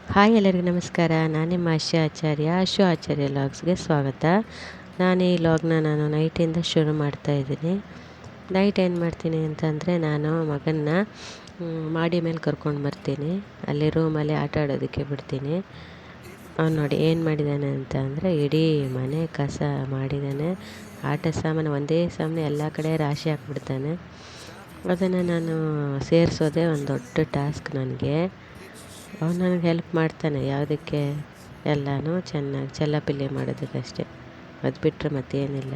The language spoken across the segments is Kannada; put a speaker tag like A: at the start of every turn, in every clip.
A: ಹಾಯ್ ಎಲ್ಲರಿಗೂ ನಮಸ್ಕಾರ. ನಾನು ನಿಮ್ಮ ಆಶು ಆಚಾರ್ಯ ಲಾಗ್ಸ್ಗೆ ಸ್ವಾಗತ. ನಾನು ಈ ಲಾಗ್ನ ನೈಟಿಂದ ಶುರು ಮಾಡ್ತಾಯಿದ್ದೀನಿ. ನೈಟ್ ಏನು ಮಾಡ್ತೀನಿ ಅಂತಂದರೆ, ನಾನು ಮಗನ್ನ ಮಾಡಿ ಮೇಲೆ ಕರ್ಕೊಂಡು ಬರ್ತೀನಿ. ಅಲ್ಲಿ ರೂಮಲ್ಲಿ ಆಟ ಆಡೋದಕ್ಕೆ ಬಿಡ್ತೀನಿ. ಅವ್ನು ನೋಡಿ ಏನು ಮಾಡಿದ್ದಾನೆ ಅಂತ ಅಂದರೆ, ಇಡೀ ಮನೆ ಕಸ ಮಾಡಿದ್ದಾನೆ. ಆಟ ಸಾಮಾನು ಒಂದೇ ಸಾಮಾನು ಎಲ್ಲ ಕಡೆ ರಾಶಿ ಹಾಕ್ಬಿಡ್ತಾನೆ. ಅದನ್ನು ನಾನು ಸೇರಿಸೋದೇ ಒಂದು ದೊಡ್ಡ ಟಾಸ್ಕ್ ನನಗೆ. ಅವ್ನು ನನಗೆ ಹೆಲ್ಪ್ ಮಾಡ್ತಾನೆ ಯಾವುದಕ್ಕೆ, ಎಲ್ಲನೂ ಚೆನ್ನಾಗಿ ಚೆಲ್ಲಾಪಿಲ್ಲಿ ಮಾಡೋದಕ್ಕಷ್ಟೇ. ಅದು ಬಿಟ್ಟರೆ ಮತ್ತೇನಿಲ್ಲ.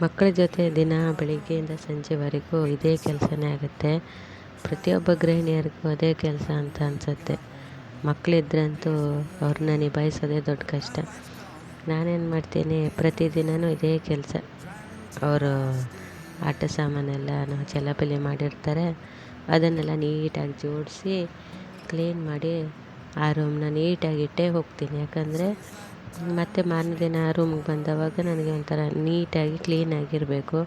A: ಮಕ್ಕಳ ಜೊತೆ ದಿನ ಬೆಳಿಗ್ಗೆಯಿಂದ ಸಂಜೆವರೆಗೂ ಇದೇ ಕೆಲಸನೇ ಆಗುತ್ತೆ. ಪ್ರತಿಯೊಬ್ಬ ಗೃಹಿಣಿಯರಿಗೂ ಅದೇ ಕೆಲಸ ಅಂತ ಅನಿಸುತ್ತೆ. ಮಕ್ಕಳಿದ್ರಂತೂ ಅವ್ರನ್ನ ನಿಭಾಯಿಸೋದೇ ದೊಡ್ಡ ಕಷ್ಟ. ನಾನೇನು ಮಾಡ್ತೀನಿ, ಪ್ರತಿದಿನವೂ ಇದೇ ಕೆಲಸ. ಅವರು ಆಟ ಸಾಮಾನೆಲ್ಲ ಚೆಲ್ಲಾಪಿಲ್ಲಿ ಮಾಡಿರ್ತಾರೆ. ಅದನ್ನೆಲ್ಲ ನೀಟಾಗಿ ಜೋಡಿಸಿ ಕ್ಲೀನ್ ಮಾಡಿ ಆ ರೂಮನ್ನ ನೀಟಾಗಿ ಇಟ್ಟೇ ಹೋಗ್ತೀನಿ. ಯಾಕಂದರೆ ಮತ್ತೆ ಮಾರನೇ ದಿನ ರೂಮಿಗೆ ಬಂದವಾಗ ನನಗೆ ಒಂಥರ ನೀಟಾಗಿ ಕ್ಲೀನಾಗಿರಬೇಕು,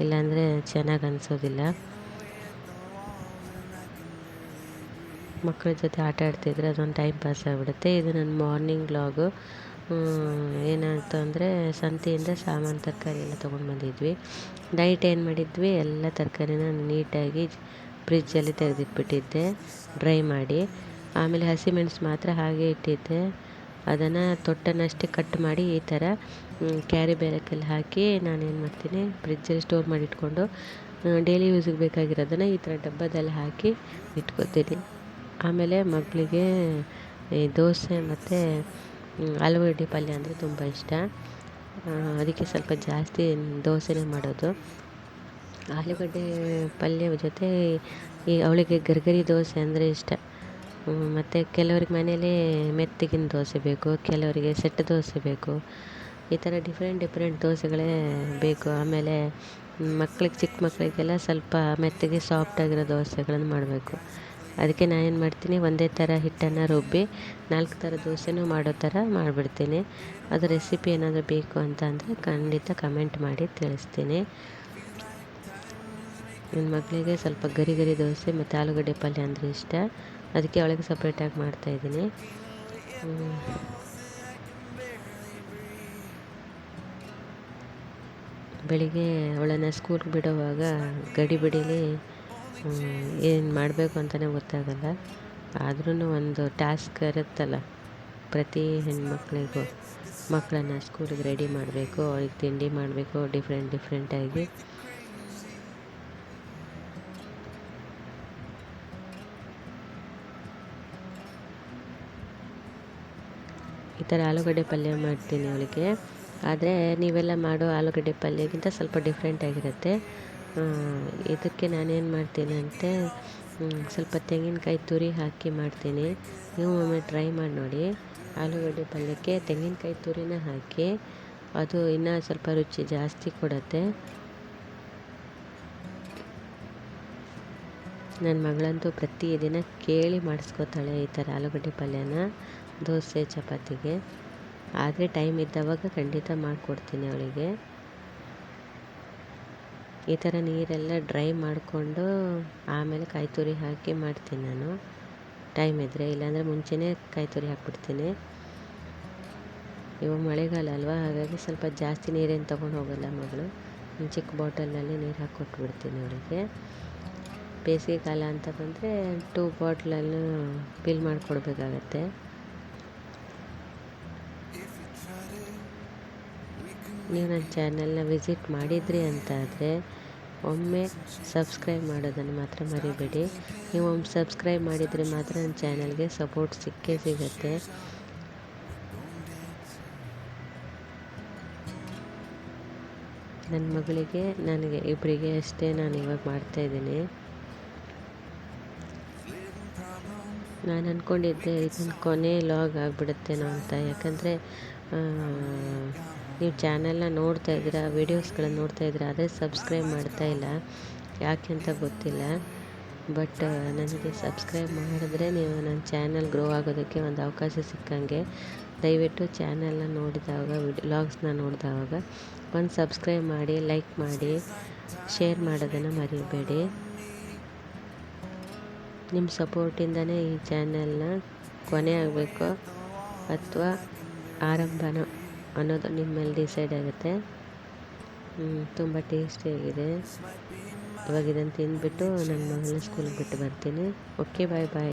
A: ಇಲ್ಲಾಂದರೆ ಚೆನ್ನಾಗಿ ಅನಿಸೋದಿಲ್ಲ. ಮಕ್ಕಳ ಜೊತೆ ಆಟ ಆಡ್ತಿದ್ರೆ ಅದೊಂದು ಟೈಮ್ ಪಾಸ್ ಆಗಿಬಿಡುತ್ತೆ. ಇದು ನನ್ನ ಮಾರ್ನಿಂಗ್ ವ್ಲಾಗು. ಏನಾಯಿತು ಅಂದರೆ, ಸಂತೆಯಿಂದ ಸಾಮಾನು ತರಕಾರಿ ಎಲ್ಲ ತೊಗೊಂಡು ಬಂದಿದ್ವಿ. ನೈಟ್ ಏನು ಮಾಡಿದ್ವಿ, ಎಲ್ಲ ತರಕಾರಿನ ನೀಟಾಗಿ ಫ್ರಿಜ್ಜಲ್ಲಿ ತೆಗೆದಿಟ್ಬಿಟ್ಟಿದ್ದೆ ಡ್ರೈ ಮಾಡಿ. ಆಮೇಲೆ ಹಸಿಮೆಣಸು ಮಾತ್ರ ಹಾಗೆ ಇಟ್ಟಿದ್ದೆ. ಅದನ್ನು ತೊಟ್ಟನ್ನಷ್ಟೇ ಕಟ್ ಮಾಡಿ ಈ ಥರ ಕ್ಯಾರಿ ಬ್ಯಾಗಲ್ಲಿ ಹಾಕಿ ನಾನೇನು ಮಾಡ್ತೀನಿ, ಫ್ರಿಜ್ಜಲ್ಲಿ ಸ್ಟೋರ್ ಮಾಡಿ ಇಟ್ಕೊಂಡು ಡೈಲಿ ಯೂಸಿಗೆ ಬೇಕಾಗಿರೋದನ್ನು ಈ ಥರ ಡಬ್ಬದಲ್ಲಿ ಹಾಕಿ ಇಟ್ಕೊತೀನಿ. ಆಮೇಲೆ ಮಕ್ಕಳಿಗೆ ಈ ದೋಸೆ ಮತ್ತು ಆಲೂಗಡ್ಡೆ ಪಲ್ಯ ಅಂದರೆ ತುಂಬ ಇಷ್ಟ. ಅದಕ್ಕೆ ಸ್ವಲ್ಪ ಜಾಸ್ತಿ ದೋಸೆನೇ ಮಾಡೋದು. ಆಲೂಗಡ್ಡೆ ಪಲ್ಯ ಜೊತೆ ಅವಳಿಗೆ ಗರ್ಗರಿ ದೋಸೆ ಅಂದರೆ ಇಷ್ಟ. ಮತ್ತು ಕೆಲವ್ರಿಗೆ ಮನೇಲಿ ಮೆತ್ತಗಿನ ದೋಸೆ ಬೇಕು, ಕೆಲವರಿಗೆ ಸೆಟ್ ದೋಸೆ ಬೇಕು. ಈ ಥರ ಡಿಫ್ರೆಂಟ್ ದೋಸೆಗಳೇ ಬೇಕು. ಆಮೇಲೆ ಚಿಕ್ಕ ಮಕ್ಕಳಿಗೆಲ್ಲ ಸ್ವಲ್ಪ ಮೆತ್ತಗೆ ಸಾಫ್ಟಾಗಿರೋ ದೋಸೆಗಳನ್ನು ಮಾಡಬೇಕು. ಅದಕ್ಕೆ ನಾನೇನು ಮಾಡ್ತೀನಿ, ಒಂದೇ ಥರ ಹಿಟ್ಟನ್ನು ರುಬ್ಬಿ 4 ಥರ ದೋಸೆನೂ ಮಾಡೋ ಥರ ಮಾಡಿಬಿಡ್ತೀನಿ. ಅದು ರೆಸಿಪಿ ಏನಾದರೂ ಬೇಕು ಅಂತ ಅಂದರೆ ಖಂಡಿತ ಕಮೆಂಟ್ ಮಾಡಿ ತಿಳಿಸ್ತೀನಿ. ನನ್ನ ಮಕ್ಕಳಿಗೆ ಸ್ವಲ್ಪ ಗರಿ ದೋಸೆ ಮತ್ತು ಆಲೂಗಡ್ಡೆ ಪಲ್ಯ ಅಂದರೆ ಇಷ್ಟ. ಅದಕ್ಕೆ ಅವಳಿಗೆ ಸಪ್ರೇಟಾಗಿ ಮಾಡ್ತಾಯಿದ್ದೀನಿ. ಬೆಳಿಗ್ಗೆ ಅವಳನ್ನು ಸ್ಕೂಲ್ಗೆ ಬಿಡುವಾಗ ಗಡಿಬಿಡೀಲಿ ಏನು ಮಾಡಬೇಕು ಅಂತಲೇ ಗೊತ್ತಾಗಲ್ಲ. ಆದ್ರೂ ಒಂದು ಟಾಸ್ಕ್ ಇರುತ್ತಲ್ಲ ಪ್ರತಿ ಹೆಣ್ಮಕ್ಳಿಗೂ. ಮಕ್ಕಳನ್ನು ಸ್ಕೂಲಿಗೆ ರೆಡಿ ಮಾಡಬೇಕು, ಅವ್ರಿಗೆ ತಿಂಡಿ ಮಾಡಬೇಕು ಡಿಫ್ರೆಂಟಾಗಿ. ಈ ಥರ ಆಲೂಗಡ್ಡೆ ಪಲ್ಯ ಮಾಡ್ತೀನಿ ಅವಳಿಗೆ. ಆದರೆ ನೀವೆಲ್ಲ ಮಾಡೋ ಆಲೂಗಡ್ಡೆ ಪಲ್ಯಕ್ಕಿಂತ ಸ್ವಲ್ಪ ಡಿಫ್ರೆಂಟಾಗಿರುತ್ತೆ. ಇದಕ್ಕೆ ನಾನೇನು ಮಾಡ್ತೀನಿ ಅಂತ ಸ್ವಲ್ಪ ತೆಂಗಿನಕಾಯಿ ತುರಿ ಹಾಕಿ ಮಾಡ್ತೀನಿ. ನೀವು ಒಮ್ಮೆ ಟ್ರೈ ಮಾಡಿ ನೋಡಿ. ಆಲೂಗಡ್ಡೆ ಪಲ್ಯಕ್ಕೆ ತೆಂಗಿನಕಾಯಿ ತುರಿನ ಹಾಕಿ, ಅದು ಇನ್ನೂ ಸ್ವಲ್ಪ ರುಚಿ ಜಾಸ್ತಿ ಕೊಡುತ್ತೆ. ನನ್ನ ಮಗಳಂತೂ ಪ್ರತಿದಿನ ಕೇಳಿ ಮಾಡಿಸ್ಕೋತಾಳೆ ಈ ಥರ ಆಲೂಗಡ್ಡೆ ಪಲ್ಯನ ದೋಸೆ ಚಪಾತಿಗೆ. ಆದರೆ ಟೈಮ್ ಇದ್ದವಾಗ ಖಂಡಿತ ಮಾಡಿಕೊಡ್ತೀನಿ ಅವಳಿಗೆ. ಈ ಥರ ನೀರೆಲ್ಲ ಡ್ರೈ ಮಾಡಿಕೊಂಡು ಆಮೇಲೆ ಕಾಯಿ ತುರಿ ಹಾಕಿ ಮಾಡ್ತೀನಿ ನಾನು, ಟೈಮ್ ಇದ್ದರೆ. ಇಲ್ಲಾಂದರೆ ಮುಂಚೆನೇ ಕಾಯಿ ತುರಿ ಹಾಕ್ಬಿಡ್ತೀನಿ. ಇವಾಗ ಮಳೆಗಾಲ ಅಲ್ವಾ, ಹಾಗಾಗಿ ಸ್ವಲ್ಪ ಜಾಸ್ತಿ ನೀರೇನು ತೊಗೊಂಡು ಹೋಗಲ್ಲ ಮಗಳು. ಚಿಕ್ಕ ಬಾಟಲಲ್ಲಿ ನೀರು ಹಾಕಿ ಕೊಟ್ಬಿಡ್ತೀನಿ ಅವಳಿಗೆ. ಬೇಸಿಗೆ ಕಾಲ ಅಂತ ಬಂದರೆ 2 ಬಾಟ್ಲಲ್ಲೂ ಫಿಲ್ ಮಾಡಿಕೊಡ್ಬೇಕಾಗತ್ತೆ. ನೀವು ನನ್ನ ಚಾನಲ್ನ ವಿಸಿಟ್ ಮಾಡಿದ್ರಿ ಅಂತಾದರೆ ಒಮ್ಮೆ ಸಬ್ಸ್ಕ್ರೈಬ್ ಮಾಡೋದನ್ನು ಮಾತ್ರ ಮರಿಬೇಡಿ. ನೀವು ಒಮ್ಮೆ ಸಬ್ಸ್ಕ್ರೈಬ್ ಮಾಡಿದರೆ ಮಾತ್ರ ನನ್ನ ಚಾನಲ್ಗೆ ಸಪೋರ್ಟ್ ಸಿಕ್ಕೇ ಸಿಗುತ್ತೆ. ನನ್ನ ಮಗಳಿಗೆ ನನಗೆ ಇಬ್ಬರಿಗೆ ಅಷ್ಟೇ ನಾನು ಇವಾಗ ಮಾಡ್ತಾಯಿದ್ದೀನಿ. ನಾನು ಅಂದ್ಕೊಂಡಿದ್ದೆ ಇದನ್ನು ಕೊನೆ ಲಾಗ್ ಆಗಿಬಿಡುತ್ತೇನೋ ಅಂತ. ಯಾಕಂದರೆ ನೀವು ಚಾನಲ್ನ ನೋಡ್ತಾ ಇದ್ದೀರಾ, ವೀಡಿಯೋಸ್ಗಳನ್ನ ನೋಡ್ತಾ ಇದ್ದೀರಾ, ಆದರೆ ಸಬ್ಸ್ಕ್ರೈಬ್ ಮಾಡ್ತಾಯಿಲ್ಲ. ಯಾಕೆ ಅಂತ ಗೊತ್ತಿಲ್ಲ. ಬಟ್ ನನಗೆ ಸಬ್ಸ್ಕ್ರೈಬ್ ಮಾಡಿದ್ರೆ ನೀವು ನನ್ನ ಚಾನಲ್ ಗ್ರೋ ಆಗೋದಕ್ಕೆ ಒಂದು ಅವಕಾಶ ಸಿಕ್ಕಂಗೆ. ದಯವಿಟ್ಟು ಚಾನಲ್ನ ನೋಡಿದಾಗ, ವ್ಲಾಗ್ಸ್ನ ನೋಡಿದಾಗ ಒಂದು ಸಬ್ಸ್ಕ್ರೈಬ್ ಮಾಡಿ, ಲೈಕ್ ಮಾಡಿ, ಶೇರ್ ಮಾಡೋದನ್ನು ಮರಿಬೇಡಿ. ನಿಮ್ಮ ಸಪೋರ್ಟಿಂದನೇ ಈ ಚಾನೆಲ್ನ ಕೊನೆ ಆಗಬೇಕು ಅಥವಾ ಆರಂಭನೋ ಅನ್ನೋದು ನಿಮ್ಮ ಮೇಲೆ ಡಿಸೈಡ್ ಆಗುತ್ತೆ. ತುಂಬ ಟೇಸ್ಟಿಯಾಗಿದೆ. ಇವಾಗ ಇದನ್ನು ತಿಂದ್ಬಿಟ್ಟು ನನ್ನ ಮಗಳನ್ನ ಸ್ಕೂಲಿಗೆ ಬಿಟ್ಟು ಬರ್ತೀನಿ. ಓಕೆ, ಬಾಯ್ ಬಾಯ್.